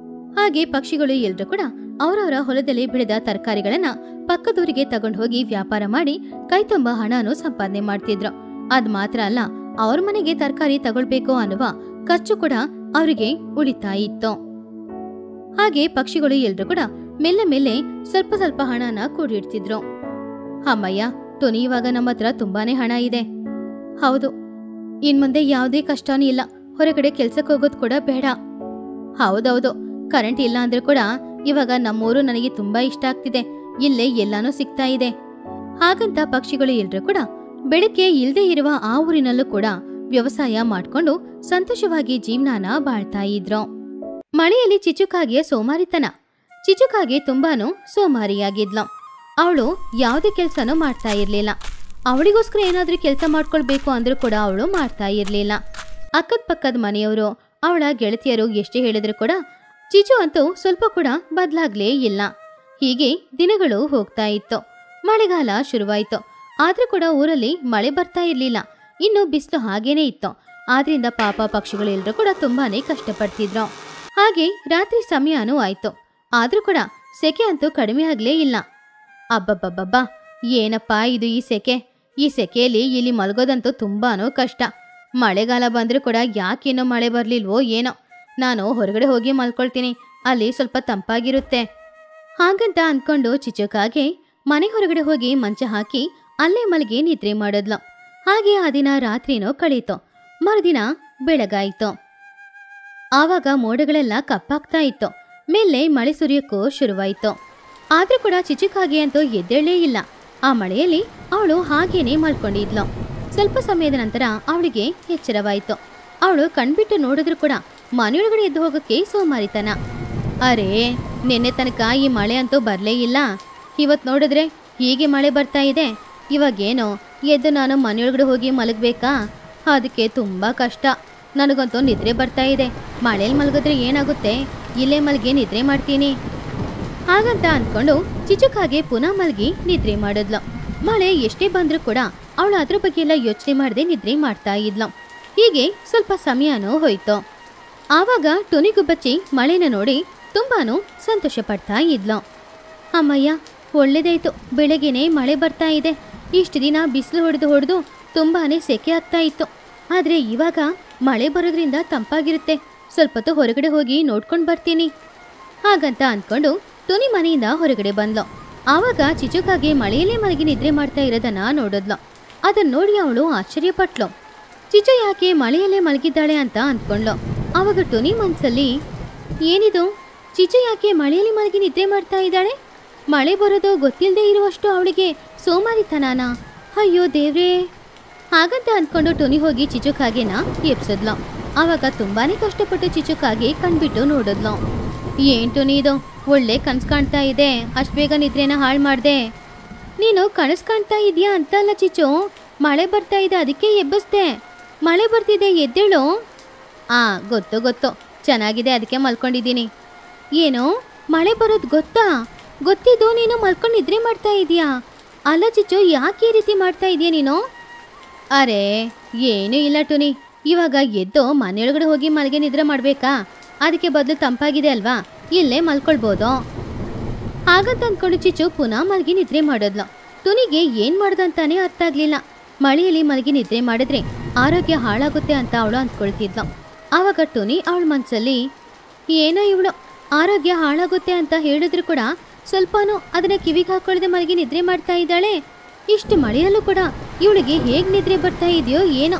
ಹಾಗೆ ಪಕ್ಷಿಗಳು ಎಲ್ರು ಕೂಡ ಅವರವರ ಹೊಲದಲ್ಲಿ ಬೆಳೆದ ತರಕಾರಿಗಳನ್ನ ಪಕ್ಕದೂರಿಗೆ ತಗೊಂಡು ಹೋಗಿ ವ್ಯಾಪಾರ ಮಾಡಿ ಕೈ ತುಂಬಾ ಹಣನೂ ಸಂಪಾದನೆ ಮಾಡ್ತಿದ್ರು. ಅದ್ ಮಾತ್ರ ಅಲ್ಲ, ಅವ್ರ ಮನೆಗೆ ತರಕಾರಿ ತಗೊಳ್ಬೇಕು ಅನ್ನುವ ಖರ್ಚು ಕೂಡ ಅವರಿಗೆ ಉಳಿತಾ ಇತ್ತು. ಹಾಗೆ ಪಕ್ಷಿಗಳು ಎಲ್ರು ಕೂಡ ಮೆಲ್ಲೆ ಮೆಲ್ಲೆ ಸ್ವಲ್ಪ ಸ್ವಲ್ಪ ಹಣನ ಕೂಡಿಡ್ತಿದ್ರು. ಅಮ್ಮಯ್ಯ, ಟೋನಿ, ಇವಾಗ ನಮ್ಮ ಹತ್ರ ತುಂಬಾನೇ ಹಣ ಇದೆ. ಹೌದು, ಇನ್ಮುಂದೆ ಯಾವುದೇ ಕಷ್ಟನೂ ಇಲ್ಲ. ಹೊರಗಡೆ ಕೆಲ್ಸಕ್ಕೆ ಹೋಗೋದು ಕೂಡ ಬೇಡ. ಹೌದೌದು, ಕರೆಂಟ್ ಇಲ್ಲ ಅಂದ್ರೆ ಕೂಡ ಇವಾಗ ನಮ್ಮೂರು ನನಗೆ ತುಂಬಾ ಇಷ್ಟ ಆಗ್ತಿದೆ. ಇಲ್ಲೇ ಎಲ್ಲಾನು ಸಿಗ್ತಾ ಇದೆ. ಹಾಗಂತ ಪಕ್ಷಿಗಳು ಎಲ್ರು ಕೂಡ ಬೆಳಕೆ ಇಲ್ದೇ ಇರುವ ಆ ಊರಿನಲ್ಲೂ ಕೂಡ ವ್ಯವಸಾಯ ಮಾಡ್ಕೊಂಡು ಸಂತೋಷವಾಗಿ ಜೀವನಾನ ಬಾಳ್ತಾ ಇದ್ರು. ಮಳೆಯಲ್ಲಿ ಚಿಚುಕಾಗಿಯ ಸೋಮಾರಿತನ. ಚಿಚುಕಾಗೆ ತುಂಬಾನು ಸೋಮಾರಿಯಾಗಿದ್ಲು. ಅವಳು ಯಾವುದೇ ಕೆಲ್ಸನೂ ಮಾಡ್ತಾ ಇರ್ಲಿಲ್ಲ. ಅವಳಿಗೋಸ್ಕರ ಏನಾದ್ರೂ ಕೆಲಸ ಮಾಡ್ಕೊಳ್ಬೇಕು ಅಂದ್ರೂ ಕೂಡ ಅವಳು ಮಾಡ್ತಾ ಇರ್ಲಿಲ್ಲ. ಅಕ್ಕದ ಪಕ್ಕದ ಮನೆಯವರು ಅವಳ ಗೆಳತಿಯರು ಎಷ್ಟೇ ಹೇಳಿದ್ರು ಕೂಡ ಚಿಚು ಅಂತೂ ಸ್ವಲ್ಪ ಕೂಡ ಬದಲಾಗ್ಲೇ ಇಲ್ಲ. ಹೀಗೆ ದಿನಗಳು ಹೋಗ್ತಾ ಇತ್ತು. ಮಳೆಗಾಲ ಶುರುವಾಯಿತು. ಆದ್ರೂ ಕೂಡ ಊರಲ್ಲಿ ಮಳೆ ಬರ್ತಾ ಇರ್ಲಿಲ್ಲ. ಇನ್ನು ಬಿಸಿಲು ಹಾಗೇನೆ ಇತ್ತು. ಆದ್ರಿಂದ ಪಾಪ ಪಕ್ಷಿಗಳೆಲ್ಲರೂ ಕೂಡ ತುಂಬಾನೇ ಕಷ್ಟಪಡ್ತಿದ್ರು. ಹಾಗೆ ರಾತ್ರಿ ಸಮಯನೂ ಆಯ್ತು. ಆದ್ರೂ ಕೂಡ ಸೆಕೆ ಅಂತೂ ಕಡಿಮೆ ಆಗ್ಲೇ ಇಲ್ಲ. ಅಬ್ಬಬ್ಬಬ್ಬಬ್ಬಾ, ಏನಪ್ಪಾ ಇದು ಈ ಸೆಕೆಯಲ್ಲಿ ಇಲ್ಲಿ ಮಲಗೋದಂತೂ ತುಂಬಾನೂ ಕಷ್ಟ. ಮಳೆಗಾಲ ಬಂದ್ರೂ ಕೂಡ ಯಾಕೇನೋ ಮಳೆ ಬರ್ಲಿಲ್ವೋ ಏನೋ. ನಾನು ಹೊರಗಡೆ ಹೋಗಿ ಮಲ್ಕೊಳ್ತೀನಿ, ಅಲ್ಲಿ ಸ್ವಲ್ಪ ತಂಪಾಗಿರುತ್ತೆ ಹಾಗಂತ ಅಂದ್ಕೊಂಡು ಚಿಚುಕಾಗೆ ಮನೆ ಹೊರಗಡೆ ಹೋಗಿ ಮಂಚ ಹಾಕಿ ಅಲ್ಲೇ ಮಲಗಿ ನಿದ್ರೆ ಮಾಡಿದ್ಲು. ಹಾಗೆ ಆ ದಿನ ರಾತ್ರಿನೋ ಕಳೀತು. ಮರುದಿನ ಬೆಳಗಾಯಿತು. ಆವಾಗ ಮೋಡಗಳೆಲ್ಲ ಕಪ್ಪಾಗ್ತಾ ಇತ್ತು. ಮೇಲೆ ಮಳೆ ಸುರಿಯೋಕ್ಕೂ ಶುರುವಾಯಿತು. ಆದ್ರೂ ಕೂಡ ಚಿಚುಕಾಗೆ ಅಂತೂ ಎದ್ದೇಳೇ ಇಲ್ಲ. ಆ ಮಳೆಯಲ್ಲಿ ಅವಳು ಹಾಗೇನೆ ಮಲ್ಕೊಂಡಿದ್ಲು. ಸ್ವಲ್ಪ ಸಮಯದ ನಂತರ ಅವಳಿಗೆ ಎಚ್ಚರವಾಯಿತು. ಅವಳು ಕಣ್ಬಿಟ್ಟು ನೋಡಿದ್ರು ಕೂಡ ಮನೆಯೊಳಗಡೆ ಎದ್ದು ಹೋಗೋಕ್ಕೆ ಸೋಮಾರಿತನ. ಅರೇ, ನಿನ್ನೆ ತನಕ ಈ ಮಳೆ ಅಂತೂ ಬರಲೇ ಇಲ್ಲ. ಇವತ್ತು ನೋಡಿದ್ರೆ ಹೀಗೆ ಮಳೆ ಬರ್ತಾ ಇದೆ. ಇವಾಗೇನೋ ಎದ್ದು ನಾನು ಮನೆಯೊಳಗಡೆ ಹೋಗಿ ಮಲಗಬೇಕಾ? ಅದಕ್ಕೆ ತುಂಬ ಕಷ್ಟ. ನನಗಂತೂ ನಿದ್ರೆ ಬರ್ತಾ ಇದೆ. ಮಳೆಯಲ್ಲಿ ಮಲಗಿದ್ರೆ ಏನಾಗುತ್ತೆ, ಇಲ್ಲೇ ಮಲಗಿ ನಿದ್ರೆ ಮಾಡ್ತೀನಿ ಹಾಗಂತ ಅಂದ್ಕೊಂಡು ಚಿಚುಕಾಗೆ ಪುನಃ ಮಲಗಿ ನಿದ್ರೆ ಮಾಡಿದ್ಲು. ಮಳೆ ಎಷ್ಟೇ ಬಂದ್ರೂ ಕೂಡ ಅವಳು ಅದ್ರ ಬಗ್ಗೆ ಎಲ್ಲ ಯೋಚನೆ ಮಾಡದೆ ನಿದ್ರೆ ಮಾಡ್ತಾ ಇದ್ಲು. ಹೀಗೆ ಸ್ವಲ್ಪ ಸಮಯನೂ ಹೋಯ್ತು. ಆವಾಗ ಟುನಿಗುಬ್ಬಚ್ಚಿ ಮಳೆನ ನೋಡಿ ತುಂಬಾನು ಸಂತೋಷ ಪಡ್ತಾ ಇದ್ಲು. ಅಮ್ಮಯ್ಯ, ಒಳ್ಳೇದಾಯ್ತು, ಬೆಳಗ್ಗೆನೆ ಮಳೆ ಬರ್ತಾ ಇದೆ. ಇಷ್ಟು ದಿನ ಬಿಸಿಲು ಹೊಡೆದು ತುಂಬಾನೇ ಸೆಕೆ ಆಗ್ತಾ ಇತ್ತು. ಆದ್ರೆ ಇವಾಗ ಮಳೆ ಬರೋದ್ರಿಂದ ತಂಪಾಗಿರುತ್ತೆ. ಸ್ವಲ್ಪ ಹೊತ್ತು ಹೊರಗಡೆ ಹೋಗಿ ನೋಡ್ಕೊಂಡು ಬರ್ತೀನಿ ಹಾಗಂತ ಅಂದ್ಕೊಂಡು ಟುನಿ ಮನೆಯಿಂದ ಹೊರಗಡೆ ಬಂದ್ಲು. ಆವಾಗ ಚಿಚುಕಾಗೆ ಮಳೆಯಲ್ಲೇ ಮಲಗಿ ನಿದ್ರೆ ಮಾಡ್ತಾ ಇರೋದನ್ನ ನೋಡಿದ್ಲು. ಅದನ್ನ ನೋಡಿ ಅವಳು ಆಶ್ಚರ್ಯಪಟ್ಲು. ಚಿಚು ಯಾಕೆ ಮಳೆಯಲ್ಲೇ ಮಲಗಿದ್ದಾಳೆ ಅಂತ ಅಂದ್ಕೊಂಡ್ಲು. ಆವಾಗ ಟುನಿ ಮನ್ಸಲ್ಲಿ, ಏನಿದು, ಚಿಚು ಯಾಕೆ ಮಳೆಯಲ್ಲಿ ಮಲಗಿ ನಿದ್ರೆ ಮಾಡ್ತಾ ಇದ್ದಾಳೆ? ಮಳೆ ಬರೋದು ಗೊತ್ತಿಲ್ಲದೆ ಇರುವಷ್ಟು ಅವಳಿಗೆ ಸೋಮಾರಿತನಾನ? ಅಯ್ಯೋ ದೇವ್ರೇ ಹಾಗಂತ ಅಂದ್ಕೊಂಡು ಟುನಿ ಹೋಗಿ ಚಿಚುಕಾಗೆನ ಎಬ್ಸಿದ್ಲು. ಆವಾಗ ತುಂಬಾನೇ ಕಷ್ಟಪಟ್ಟು ಚಿಚುಕಾಗೆ ಕಣ್ಬಿಟ್ಟು ನೋಡಿದ್ಲು. ಏನ್ ಟುನಿ ಇದು, ಒಳ್ಳೆ ಕನಸು ಕಾಣ್ತಾ ಇದೆ. ಅಷ್ಟು ಬೇಗ ನಿದ್ರೆನ ಹಾಳು ಮಾಡ್ದೆ. ನೀನು ಕನಸು ಕಾಣ್ತಾ ಇದೆಯಾ ಅಂತಲ್ಲ ಚಿಚು, ಮಳೆ ಬರ್ತಾ ಇದೆ ಅದಕ್ಕೆ ಎಬ್ಬಿಸ್ದೆ. ಮಳೆ ಬರ್ತಿದೆ ಎದ್ದೇಳು. ಗೊತ್ತು ಚೆನ್ನಾಗಿದೆ, ಅದಕ್ಕೆ ಮಲ್ಕೊಂಡಿದ್ದೀನಿ. ಏನು, ಮಳೆ ಬರೋದು ಗೊತ್ತಿದ್ದು ನೀನು ಮಲ್ಕೊಂಡು ನಿದ್ರೆ ಮಾಡ್ತಾ ಇದೀಯಾ? ಅಲ್ಲ ಚಿಚು, ಯಾಕೆ ಈ ರೀತಿ ಮಾಡ್ತಾ ಇದೀಯ ನೀನು? ಅರೆ ಏನೂ ಇಲ್ಲ ಟುನಿ, ಇವಾಗ ಎದ್ದು ಮನೆಯೊಳಗಡೆ ಹೋಗಿ ಮಲಗಿ ನಿದ್ರೆ ಮಾಡಬೇಕಾ? ಅದಕ್ಕೆ ಬದಲು ತಂಪಾಗಿದೆ ಅಲ್ವಾ, ಇಲ್ಲೇ ಮಲ್ಕೊಳ್ಬೋದು ಹಾಗಂತ ಅಂದ್ಕೊಂಡು ಚಿಚು ಪುನಃ ಮಲಗಿ ನಿದ್ರೆ ಮಾಡಿದ್ಲು. ಟುನಿಗೆ ಏನ್ ಮಾಡ್ದಂತಾನೆ ಅರ್ಥ ಆಗ್ಲಿಲ್ಲ. ಮಳೆಯಲ್ಲಿ ಮಲಗಿ ನಿದ್ರೆ ಮಾಡಿದ್ರೆ ಆರೋಗ್ಯ ಹಾಳಾಗುತ್ತೆ ಅಂತ ಅವಳು ಅಂದ್ಕೊಳ್ತಿದ್ಲು. ಆವಾಗ ಟುನಿ ಅವಳ ಮನ್ಸಲ್ಲಿ, ಏನೋ ಇವಳು ಆರೋಗ್ಯ ಹಾಳಾಗುತ್ತೆ ಅಂತ ಹೇಳಿದ್ರು ಕೂಡ ಸ್ವಲ್ಪನೂ ಅದನ್ನ ಕಿವಿಗೆ ಹಾಕೊಳ್ಳದೆ ಮಲಗಿ ನಿದ್ರೆ ಮಾಡ್ತಾ ಇದ್ದಾಳೆ. ಇಷ್ಟು ಮಳೆಯಲ್ಲೂ ಕೂಡ ಇವಳಿಗೆ ಹೇಗ್ ನಿದ್ರೆ ಬರ್ತಾ ಇದೆಯೋ ಏನೋ.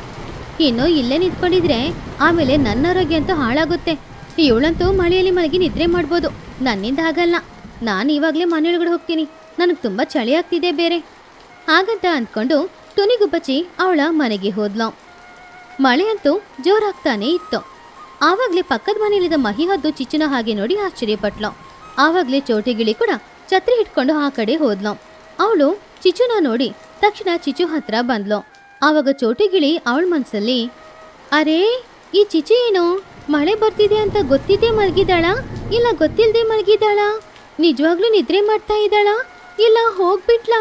ಇನ್ನು ಇಲ್ಲೇ ನಿಂತ್ಕೊಂಡಿದ್ರೆ ಆಮೇಲೆ ನನ್ನ ಆರೋಗ್ಯ ಅಂತೂ ಹಾಳಾಗುತ್ತೆ. ಇವಳಂತೂ ಮಳೆಯಲ್ಲಿ ಮಲಗಿ ನಿದ್ರೆ ಮಾಡ್ಬೋದು, ನನ್ನಿಂದ ಆಗಲ್ಲ. ನಾನು ಇವಾಗಲೇ ಮನೆಯೊಳಗಡೆ ಹೋಗ್ತೀನಿ, ನನಗೆ ತುಂಬ ಚಳಿ ಆಗ್ತಿದೆ ಬೇರೆ ಹಾಗಂತ ಅಂದ್ಕೊಂಡು ಟುನಿಗುಬ್ಬಚ್ಚಿ ಅವಳ ಮನೆಗೆ ಹೋದ್ಲು. ಮಳೆ ಅಂತೂ ಜೋರಾಗ್ತಾನೆ ಇತ್ತು. ಆವಾಗಲೇ ಪಕ್ಕದ ಮನೆಯಲ್ಲಿದ್ದ ಮಹಿಹದ್ದು ಚಿಚ್ಚುನ ಹಾಗೆ ನೋಡಿ ಆಶ್ಚರ್ಯಪಟ್ಲು. ಆವಾಗಲೇ ಚೋಟಿಗಿಳಿ ಕೂಡ ಛತ್ರಿ ಹಿಡ್ಕೊಂಡು ಆ ಕಡೆ ಹೋದ್ಲು. ಅವಳು ಚಿಚುನ ನೋಡಿ ತಕ್ಷಣ ಚಿಚು ಹತ್ರ ಬಂದ್ಲು. ಆವಾಗ ಚೋಟಿಗಿಳಿ ಅವಳ ಮನ್ಸಲ್ಲಿ, ಅರೇ ಈ ಚಿಚು ಏನು ಮಳೆ ಬರ್ತಿದೆ ಅಂತ ಗೊತ್ತಿದ್ದೇ ಮಲಗಿದಾಳಾ ಇಲ್ಲ ಗೊತ್ತಿಲ್ಲದೆ ಮಲಗಿದಾಳಾ? ನಿಜವಾಗ್ಲೂ ನಿದ್ರೆ ಮಾಡ್ತಾ ಇದ್ದಾಳಾ ಇಲ್ಲ ಹೋಗ್ಬಿಟ್ಲಾ?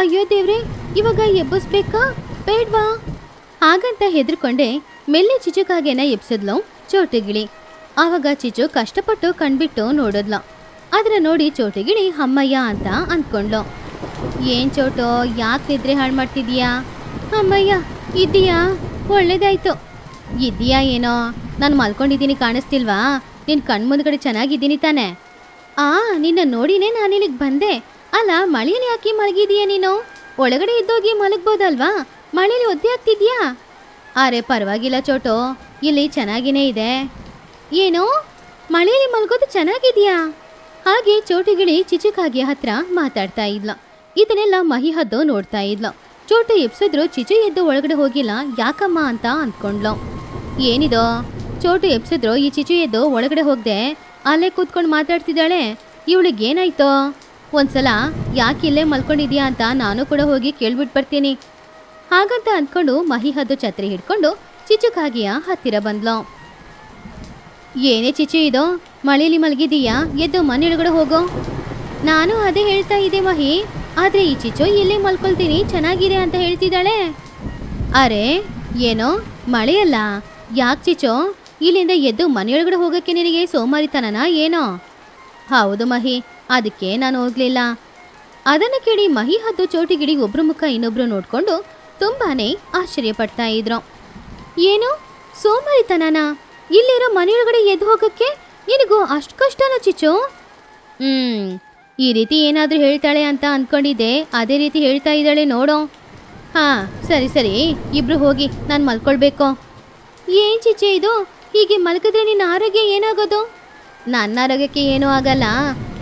ಅಯ್ಯೋ ದೇವ್ರೆ, ಇವಾಗ ಎಬ್ಬಿಸ್ಬೇಕಾ ಬೇಡ್ವಾ ಹಾಗಂತ ಹೆದರ್ಕೊಂಡೆ ಮೆಲ್ಲೆ ಚಿಚುಕಾಗೆನ ಎಬ್ಸಿದ್ಲು ಚೋಟಿಗಿಳಿ. ಆವಾಗ ಚಿಚು ಕಷ್ಟಪಟ್ಟು ಕಣ್ಬಿಟ್ಟು ನೋಡಿದ್ಲು. ಅದನ್ನ ನೋಡಿ ಚೋಟಿಗಿಳಿ ಅಮ್ಮಯ್ಯ ಅಂತ ಅಂದ್ಕೊಂಡ್ಲು. ಏನ್ ಚೋಟು, ಯಾಕೆ ನಿದ್ರೆ ಹಾಳು ಮಾಡ್ತಿದೀಯಾ? ಅಮ್ಮಯ್ಯ ಇದೀಯಾ, ಒಳ್ಳೇದಾಯ್ತು. ಇದೀಯಾ ಏನೋ, ನಾನು ಮಲ್ಕೊಂಡಿದ್ದೀನಿ ಕಾಣಿಸ್ತಿಲ್ವಾ? ನಿನ್ ಕಣ್ಮುಂದ್ಗಡೆ ಚೆನ್ನಾಗಿದ್ದೀನಿ ತಾನೆ? ನಿನ್ನ ನೋಡಿನೇ ನಾನಿಲ್ಲಿಗೆ ಬಂದೆ. ಅಲ್ಲ, ಮಳೆಯಲ್ಲಿ ಯಾಕೆ ಮಲಗಿದೀಯ ನೀನು? ಒಳಗಡೆ ಇದ್ದೋಗಿ ಮಲಗ್ಬೋದಲ್ವಾ? ಮಳೆಯಲ್ಲಿ ಒದ್ದೆ ಆಗ್ತಿದ್ಯಾ? ಅರೆ ಪರವಾಗಿಲ್ಲ ಚೋಟು, ಇಲ್ಲಿ ಚೆನ್ನಾಗಿನೇ ಇದೆ. ಏನೋ ಮಳೆಯಲ್ಲಿ ಮಲಗೋದು ಚೆನ್ನಾಗಿದೆಯಾ? ಹಾಗೆ ಚೋಟಿಗಿಳಿ ಚಿಚುಕಾಗೆ ಹತ್ರ ಮಾತಾಡ್ತಾ ಇದ್ಲು. ಇದನ್ನೆಲ್ಲ ಮಹಿಹದ್ದು ನೋಡ್ತಾ ಇದ್ಲು. ಚೋಟು ಎಬ್ಸಿದ್ರು ಚಿಚು ಎದ್ದು ಒಳಗಡೆ ಹೋಗಿಲ್ಲ. ಯಾಕಮ್ಮ ಅಂತ ಅಂದ್ಕೊಂಡ್ಲು. ಏನಿದೋ, ಚೋಟು ಎಬ್ಸಿದ್ರು ಈ ಚಿಚು ಎದ್ದು ಒಳಗಡೆ ಹೋಗ್ದೆ ಅಲ್ಲೇ ಕೂತ್ಕೊಂಡು ಮಾತಾಡ್ತಿದ್ದಾಳೆ. ಇವಳಿಗೇನಾಯ್ತೋ? ಒಂದ್ಸಲ ಯಾಕೆ ಇಲ್ಲೇ ಮಲ್ಕೊಂಡಿದ್ಯಾ ಅಂತ ನಾನು ಕೂಡ ಹೋಗಿ ಕೇಳ್ಬಿಟ್ಟು ಬರ್ತೀನಿ ಹಾಗಂತ ಅಂದ್ಕೊಂಡು ಮಹಿಹದ್ದು ಛತ್ರಿ ಹಿಡ್ಕೊಂಡು ಚಿಚ್ಚು ಕಾಗೆಯ ಹತ್ತಿರ ಬಂದ್ಲು. ಏನೇ ಚಿಚ್ಚು ಇದು, ಮಳೆಯಲ್ಲಿ ಮಲಗಿದೀಯಾ? ಎದ್ದು ಮನೆಯೊಳಗಡೆ ಹೋಗೋ. ನಾನು ಅದೇ ಹೇಳ್ತಾ ಇದ್ದೆ ಮಹಿ, ಆದ್ರೆ ಈ ಚಿಚ್ಚು ಇಲ್ಲೇ ಮಲ್ಕೊಳ್ತೀನಿ ಚೆನ್ನಾಗಿದೆ ಅಂತ ಹೇಳ್ತಿದ್ದಾಳೆ. ಅರೆ ಏನೋ ಮಳೆಯಲ್ಲ, ಯಾಕೆ ಚಿಚ್ಚು ಇಲ್ಲಿಂದ ಎದ್ದು ಮನೆಯೊಳಗಡೆ ಹೋಗೋಕ್ಕೆ ನಿನಗೆ ಸೋಮಾರಿತನನಾ ಏನೋ? ಹೌದು ಮಹಿ, ಅದಕ್ಕೆ ನಾನು ಹೋಗ್ಲಿಲ್ಲ. ಅದನ್ನು ಕೇಳಿ ಮಹಿ ಹದ್ದು ಚೋಟಿಗಿಡಿ ಒಬ್ರು ಮುಖ ಇನ್ನೊಬ್ರು ನೋಡ್ಕೊಂಡು ತುಂಬಾನೇ ಆಶ್ಚರ್ಯ ಪಡ್ತಾ ಇದ್ರು. ಏನು ಸೋಮಾರಿತನನಾ? ಇಲ್ಲಿರೋ ಮನೆಯೊಳಗಡೆ ಎದ್ದು ಹೋಗಕ್ಕೆ ನಿನಗೂ ಅಷ್ಟು ಕಷ್ಟನಾ ಚಿಚ್ಚು? ಈ ರೀತಿ ಏನಾದರೂ ಹೇಳ್ತಾಳೆ ಅಂತ ಅಂದ್ಕೊಂಡಿದ್ದೆ, ಅದೇ ರೀತಿ ಹೇಳ್ತಾ ಇದ್ದಾಳೆ ನೋಡೋ. ಹಾಂ ಸರಿ ಸರಿ, ಇಬ್ರು ಹೋಗಿ, ನಾನು ಮಲ್ಕೊಳ್ಬೇಕು. ಏನು ಚಿಚ್ಚೆ ಇದು, ಹೀಗೆ ಮಲ್ಕಿದ್ರೆ ನಿನ್ನ ಆರೋಗ್ಯ ಏನಾಗೋದು? ನನ್ನ ಆರೋಗ್ಯಕ್ಕೆ ಏನೂ ಆಗಲ್ಲ,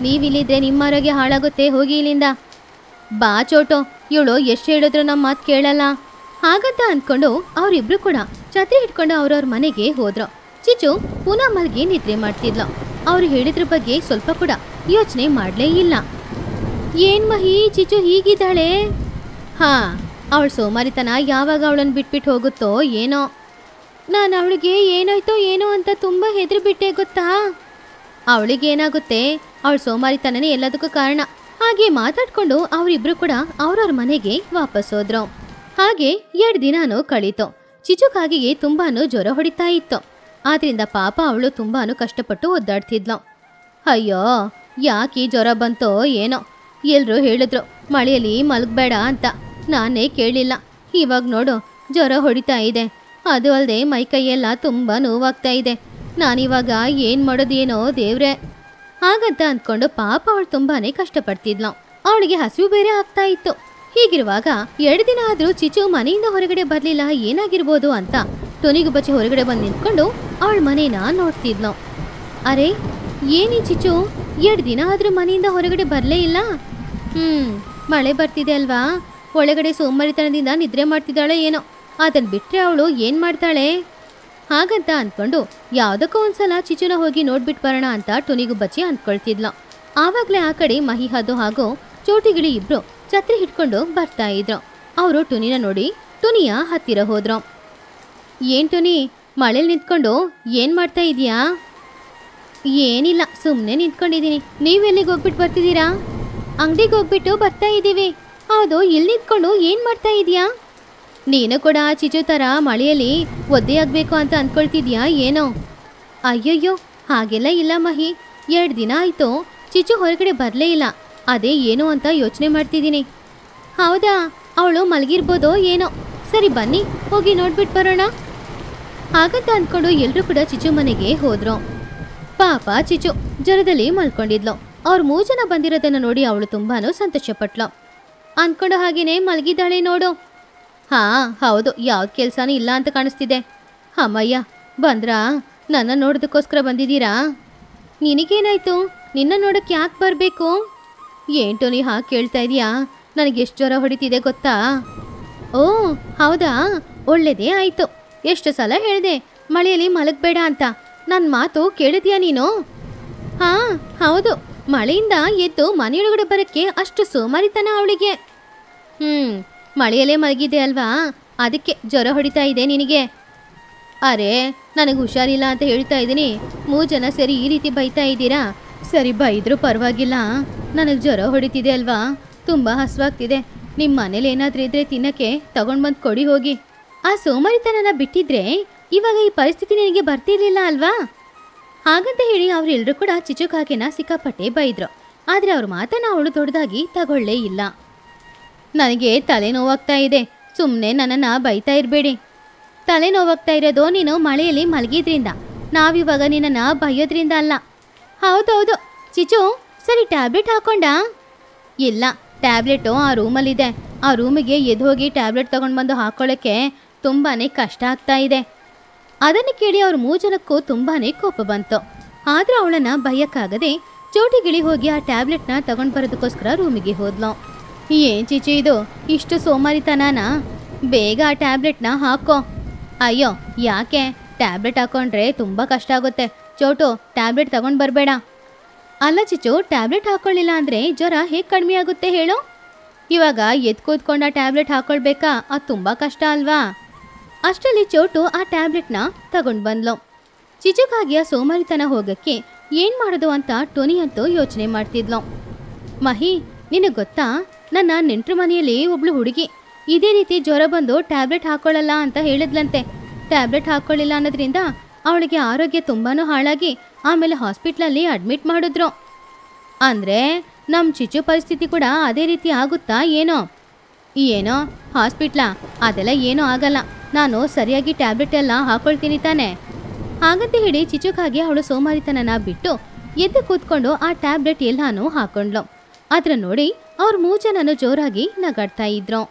ನೀವಿಲ್ಲಿದ್ರೆ ನಿಮ್ಮ ಆರೋಗ್ಯ ಹಾಳಾಗುತ್ತೆ, ಹೋಗಿ ಇಲ್ಲಿಂದ. ಬಾ ಚೋಟು, ಇವಳು ಎಷ್ಟು ಹೇಳಿದ್ರು ನಮ್ಮ ಮಾತು ಕೇಳಲ್ಲ. ಹಾಗಂತ ಅಂದ್ಕೊಂಡು ಅವರಿಬ್ರು ಕೂಡ ಛತ್ರಿ ಹಿಡ್ಕೊಂಡು ಅವ್ರವ್ರ ಮನೆಗೆ ಹೋದ್ರು. ಚಿಚ್ಚು ಪುನಃ ಮಲ್ಗಿ ನಿದ್ರೆ ಮಾಡ್ತಿದ್ಲು. ಅವ್ರು ಹೇಳಿದ್ರ ಬಗ್ಗೆ ಸ್ವಲ್ಪ ಕೂಡ ಯೋಚನೆ ಮಾಡಲೇ ಇಲ್ಲ. ಏನ್ ಮಹಿ, ಚಿಚ್ಚು ಹೀಗಿದ್ದಾಳೆ? ಹಾ, ಅವಳ ಸೋಮಾರಿತನ ಯಾವಾಗ ಅವಳನ್ನು ಬಿಟ್ಬಿಟ್ಟು ಹೋಗುತ್ತೋ ಏನೋ. ನಾನು ಅವಳಿಗೆ ಏನಾಯ್ತೋ ಏನೋ ಅಂತ ತುಂಬ ಹೆದರಿಬಿಟ್ಟೆ ಗೊತ್ತಾ. ಅವಳಿಗೇನಾಗುತ್ತೆ, ಅವಳ ಸೋಮಾರಿತನನೇ ಎಲ್ಲದಕ್ಕೂ ಕಾರಣ. ಹಾಗೆ ಮಾತಾಡ್ಕೊಂಡು ಅವರಿಬ್ರು ಕೂಡ ಅವ್ರವ್ರ ಮನೆಗೆ ವಾಪಸ್ ಹೋದ್ರು. ಹಾಗೆ 2 ದಿನಾನು ಕಳೀತು. ಚಿಚ್ಚು ಕಾಗೆಗೆ ತುಂಬಾನು ಜ್ವರ ಹೊಡಿತಾ ಇತ್ತು. ಆದ್ರಿಂದ ಪಾಪ ಅವಳು ತುಂಬಾನು ಕಷ್ಟಪಟ್ಟು ಒದ್ದಾಡ್ತಿದ್ಲು. ಅಯ್ಯೋ, ಯಾಕೆ ಜ್ವರ ಬಂತೋ ಏನೋ. ಎಲ್ರು ಹೇಳಿದ್ರು ಮಳೆಯಲ್ಲಿ ಮಲಗಬೇಡ ಅಂತ, ನಾನೇ ಕೇಳಿಲ್ಲ. ಇವಾಗ ನೋಡು ಜ್ವರ ಹೊಡಿತಾ ಇದೆ, ಅದು ಅಲ್ಲದೆ ಮೈಕೈಯೆಲ್ಲ ತುಂಬ ನೋವಾಗ್ತಾ ಇದೆ. ನಾನಿವಾಗ ಏನು ಮಾಡೋದೇನೋ ದೇವ್ರೆ. ಹಾಗಂತ ಅಂದ್ಕೊಂಡು ಪಾಪ ಅವಳು ತುಂಬಾನೇ ಕಷ್ಟಪಡ್ತಿದ್ಲು. ಅವಳಿಗೆ ಹಸಿವು ಬೇರೆ ಆಗ್ತಾ ಇತ್ತು. ಹೀಗಿರುವಾಗ 2 ದಿನ ಆದ್ರೂ ಚಿಚ್ಚು ಮನೆಯಿಂದ ಹೊರಗಡೆ ಬರ್ಲಿಲ್ಲ. ಏನಾಗಿರ್ಬೋದು ಅಂತ ಟೊನಿಗು ಬಚ್ಚಿ ಹೊರಗಡೆ ಬಂದು ನಿಂತ್ಕೊಂಡು ಅವಳ ಮನೇನ ನೋಡ್ತಿದ್ಲು. ಅರೆ ಏನಿ ಚಿಚ್ಚು, 2 ದಿನ ಆದ್ರೂ ಮನೆಯಿಂದ ಹೊರಗಡೆ ಬರಲೇ ಇಲ್ಲ? ಮಳೆ ಬರ್ತಿದೆ ಅಲ್ವಾ, ಒಳಗಡೆ ಸೋಮಾರಿತನದಿಂದ ನಿದ್ರೆ ಮಾಡ್ತಿದ್ದಾಳೆ ಏನೋ. ಅದನ್ನು ಬಿಟ್ಟರೆ ಅವಳು ಏನು ಮಾಡ್ತಾಳೆ? ಹಾಗಂತ ಅಂದ್ಕೊಂಡು ಯಾವುದಕ್ಕೂ ಒಂದ್ಸಲ ಚಿಚ್ಚುನ ಹೋಗಿ ನೋಡ್ಬಿಟ್ಟು ಬರೋಣ ಅಂತ ಟೊನಿಗು ಬಚ್ಚಿ ಅಂದ್ಕೊಳ್ತಿದ್ಲು. ಆವಾಗಲೇ ಆ ಕಡೆ ಮಹಿ ಹದ್ದು ಹಾಗೂ ಚೋಟಿಗಿಳಿ ಇಬ್ರು ಛತ್ರಿ ಹಿಡ್ಕೊಂಡು ಬರ್ತಾ ಇದ್ರು. ಅವರು ಟುನಿನ ನೋಡಿ ಟುನಿಯ ಹತ್ತಿರ ಹೋದ್ರು. ಏನ್ ಟುನಿ, ಮಳೇಲಿ ನಿಂತ್ಕೊಂಡು ಏನು ಮಾಡ್ತಾ ಇದೀಯಾ? ಏನಿಲ್ಲ, ಸುಮ್ಮನೆ ನಿಂತ್ಕೊಂಡಿದ್ದೀನಿ. ನೀವೆಲ್ಲಿಗೆ ಹೋಗ್ಬಿಟ್ಟು ಬರ್ತಿದ್ದೀರಾ? ಅಂಗಡಿಗೆ ಹೋಗ್ಬಿಟ್ಟು ಬರ್ತಾ ಇದ್ದೀವಿ. ಹೌದು, ಇಲ್ಲಿ ನಿಂತ್ಕೊಂಡು ಏನು ಮಾಡ್ತಾ ಇದೀಯಾ? ನೀನು ಕೂಡ ಚಿಚ್ಚು ಥರ ಮಳೆಯಲ್ಲಿ ಒದ್ದೆ ಆಗಬೇಕು ಅಂತ ಅಂದ್ಕೊಳ್ತಿದ್ಯಾ ಏನೋ? ಅಯ್ಯಯ್ಯೋ, ಹಾಗೆಲ್ಲ ಇಲ್ಲ ಮಹಿ. 2 ದಿನ ಆಯಿತು ಚಿಚ್ಚು ಹೊರಗಡೆ ಬರಲೇ ಇಲ್ಲ. ಅದೇ ಏನು ಅಂತ ಯೋಚನೆ ಮಾಡ್ತಿದ್ದೀನಿ. ಹೌದಾ, ಅವಳು ಮಲಗಿರ್ಬೋದೋ ಏನೋ. ಸರಿ ಬನ್ನಿ ಹೋಗಿ ನೋಡ್ಬಿಟ್ಟು ಬರೋಣ. ಹಾಗಂತ ಅಂದ್ಕೊಂಡು ಎಲ್ಲರೂ ಕೂಡ ಚಿಚ್ಚು ಮನೆಗೆ ಹೋದ್ರು. ಪಾಪ ಚಿಚ್ಚು ಜ್ವರದಲ್ಲಿ ಮಲ್ಕೊಂಡಿದ್ಲು. ಅವ್ರು 3 ಜನ ಬಂದಿರೋದನ್ನು ನೋಡಿ ಅವಳು ತುಂಬಾನು ಸಂತೋಷಪಟ್ಲು. ಅಂದ್ಕೊಂಡು ಹಾಗೇನೆ ಮಲಗಿದ್ದಾಳೆ ನೋಡು. ಹಾ ಹೌದು, ಯಾವ್ದು ಕೆಲಸನೂ ಇಲ್ಲ ಅಂತ ಕಾಣಿಸ್ತಿದೆ. ಅಮ್ಮಯ್ಯ ಬಂದ್ರಾ? ನನ್ನ ನೋಡೋದಕ್ಕೋಸ್ಕರ ಬಂದಿದ್ದೀರಾ? ನಿನಗೇನಾಯ್ತು? ನಿನ್ನ ನೋಡೋಕ್ಕೆ ಯಾಕೆ ಬರಬೇಕು? ಏಂಟು ನೀ ಹಾಗೆ ಕೇಳ್ತಾ ಇದೀಯಾ? ನನಗೆ ಎಷ್ಟು ಜ್ವರ ಹೊಡಿತಿದೆ ಗೊತ್ತಾ? ಓ ಹೌದಾ, ಒಳ್ಳೇದೇ ಆಯಿತು. ಎಷ್ಟು ಸಲ ಹೇಳಿದೆ ಮಳೆಯಲ್ಲಿ ಮಲಗಬೇಡ ಅಂತ. ನನ್ನ ಮಾತು ಕೇಳಿದ್ಯಾ ನೀನು? ಹಾಂ ಹೌದು, ಮಳೆಯಿಂದ ಎದ್ದು ಮನೆಯೊಳಗಡೆ ಬರೋಕ್ಕೆ ಅಷ್ಟು ಸೋಮಾರಿತನ ಅವಳಿಗೆ. ಮಳೆಯಲ್ಲೇ ಮಲಗಿದೆ ಅಲ್ವಾ, ಅದಕ್ಕೆ ಜ್ವರ ಹೊಡಿತಾ ಇದೆ ನಿನಗೆ. ಅರೆ ನನಗೆ ಹುಷಾರಿಲ್ಲ ಅಂತ ಹೇಳ್ತಾ ಇದ್ದೀನಿ, 3 ಜನ ಸೇರಿ ಈ ರೀತಿ ಬೈತಾ ಇದ್ದೀರಾ? ಸರಿ ಬೈದರೂ ಪರವಾಗಿಲ್ಲ, ನನಗೆ ಜ್ವರ ಹೊಡಿತಿದೆ ಅಲ್ವಾ, ತುಂಬ ಹಸುವಾಗ್ತಿದೆ. ನಿಮ್ಮ ಮನೇಲಿ ಏನಾದರೂ ಇದ್ರೆ ತಿನ್ನಕ್ಕೆ ತಗೊಂಡು ಬಂದು ಕೊಡಿ ಹೋಗಿ. ಆ ಸೋಮಾರಿತನನ ಬಿಟ್ಟಿದ್ರೆ ಇವಾಗ ಈ ಪರಿಸ್ಥಿತಿ ನಿನಗೆ ಬರ್ತಿರ್ಲಿಲ್ಲ ಅಲ್ವಾ? ಹಾಗಂತ ಹೇಳಿ ಅವರೆಲ್ಲರೂ ಕೂಡ ಚಿಚ್ಚು ಕಾಗೆನ ಸಿಕ್ಕಾಪಟ್ಟೆ ಬೈದ್ರು. ಆದರೆ ಅವ್ರ ಮಾತನ್ನ ಅವಳು ದೊಡ್ಡದಾಗಿ ತಗೊಳ್ಳೇ ಇಲ್ಲ. ನನಗೆ ತಲೆನೋವಾಗ್ತಾ ಇದೆ, ಸುಮ್ಮನೆ ನನ್ನನ್ನು ಬೈತಾ ಇರಬೇಡಿ. ತಲೆನೋವಾಗ್ತಾ ಇರೋದು ನೀನು ಮಳೆಯಲ್ಲಿ ಮಲಗಿದ್ರಿಂದ, ನಾವಿವಾಗ ನಿನ್ನನ್ನು ಬೈಯೋದ್ರಿಂದ ಅಲ್ಲ. ಹೌದೌದು ಚಿಚ್ಚು, ಸರಿ ಟ್ಯಾಬ್ಲೆಟ್ ಹಾಕೊಂಡಾ? ಇಲ್ಲ, ಟ್ಯಾಬ್ಲೆಟು ಆ ರೂಮಲ್ಲಿದೆ. ಆ ರೂಮಿಗೆ ಎದ್ದು ಹೋಗಿ ಟ್ಯಾಬ್ಲೆಟ್ ತೊಗೊಂಡು ಬಂದು ಹಾಕೊಳ್ಳೋಕ್ಕೆ ತುಂಬಾ ಕಷ್ಟ ಆಗ್ತಾ ಇದೆ. ಅದನ್ನು ಕೇಳಿ ಅವ್ರ 3 ಜನಕ್ಕೂ ತುಂಬಾ ಕೋಪ ಬಂತು. ಆದರೂ ಅವಳನ್ನು ಬೈಯಕ್ಕಾಗದೆ ಚೋಟಿಗಿಳಿ ಹೋಗಿ ಆ ಟ್ಯಾಬ್ಲೆಟ್ನ ತಗೊಂಡು ಬರೋದಕ್ಕೋಸ್ಕರ ರೂಮಿಗೆ ಹೋದ್ಲು. ಏನು ಚಿಚ್ಚು ಇದು, ಇಷ್ಟು ಸೋಮಾರಿತನನಾ? ಬೇಗ ಆ ಟ್ಯಾಬ್ಲೆಟ್ನ ಹಾಕೋ. ಅಯ್ಯೋ ಯಾಕೆ? ಟ್ಯಾಬ್ಲೆಟ್ ಹಾಕೊಂಡ್ರೆ ತುಂಬ ಕಷ್ಟ ಆಗುತ್ತೆ. ಚೋಟು ಟ್ಯಾಬ್ಲೆಟ್ ತಗೊಂಡು ಬರಬೇಡ. ಅಲ್ಲ ಚಿಚ್ಚು, ಟ್ಯಾಬ್ಲೆಟ್ ಹಾಕೊಳ್ಳಿಲ್ಲ ಅಂದರೆ ಜ್ವರ ಹೇಗೆ ಕಡಿಮೆ ಆಗುತ್ತೆ ಹೇಳು? ಇವಾಗ ಎದ್ದು ಕೂತ್ಕೊಂಡು ಆ ಟ್ಯಾಬ್ಲೆಟ್ ಹಾಕೊಳ್ಬೇಕಾ? ಅದು ತುಂಬ ಕಷ್ಟ ಅಲ್ವಾ? ಅಷ್ಟರಲ್ಲಿ ಚೋಟು ಆ ಟ್ಯಾಬ್ಲೆಟ್ನ ತಗೊಂಡ್ ಬಂದ್ಲು. ಚಿಚುಕಾಗಿಯ ಸೋಮಾರಿತನ ಹೋಗಕ್ಕೆ ಏನ್ ಮಾಡೋದು ಅಂತ ಟೋನಿ ಅಂತೂ ಯೋಚನೆ ಮಾಡ್ತಿದ್ಲು. ಮಹಿ, ನಿನಗೆ ಗೊತ್ತಾ, ನನ್ನ ನೆಂಟ್ರ ಮನೆಯಲ್ಲಿ ಒಬ್ಳು ಹುಡುಗಿ ಇದೇ ರೀತಿ ಜ್ವರ ಬಂದು ಟ್ಯಾಬ್ಲೆಟ್ ಹಾಕೊಳ್ಳಲ್ಲ ಅಂತ ಹೇಳಿದ್ಲಂತೆ. ಟ್ಯಾಬ್ಲೆಟ್ ಹಾಕೊಳ್ಳಿಲ್ಲ ಅನ್ನೋದ್ರಿಂದ ಅವಳಿಗೆ ಆರೋಗ್ಯ ತುಂಬಾನು ಹಾಳಾಗಿ ಆಮೇಲೆ ಹಾಸ್ಪಿಟ್ಲಲ್ಲಿ ಅಡ್ಮಿಟ್ ಮಾಡಿದ್ರು. ಅಂದ್ರೆ ನಮ್ಮ ಚಿಚು ಪರಿಸ್ಥಿತಿ ಕೂಡ ಅದೇ ರೀತಿ ಆಗುತ್ತಾ ಏನೋ? ಏನೋ ಹಾಸ್ಪಿಟ್ಲಾ? ಅದೆಲ್ಲ ಏನೂ ಆಗಲ್ಲ, ನಾನು ಸರಿಯಾಗಿ ಟ್ಯಾಬ್ಲೆಟ್ ಎಲ್ಲ ಹಾಕೊಳ್ತೀನಿ ತಾನೆ. ಹಾಗಂತ ಹೇಳಿ ಚಿಚುಕಾಗಿ ಅವಳು ಸೋಮಾರಿತನನ ಬಿಟ್ಟು ಎದ್ದು ಕೂತ್ಕೊಂಡು ಆ ಟ್ಯಾಬ್ಲೆಟ್ ಎಲ್ಲಾನು ಹಾಕೊಂಡ್ಲು. ಅದ್ರ ನೋಡಿ ಅವ್ರ 3 ಜನನು ಜೋರಾಗಿ ನಗಾಡ್ತಾ ಇದ್ರು.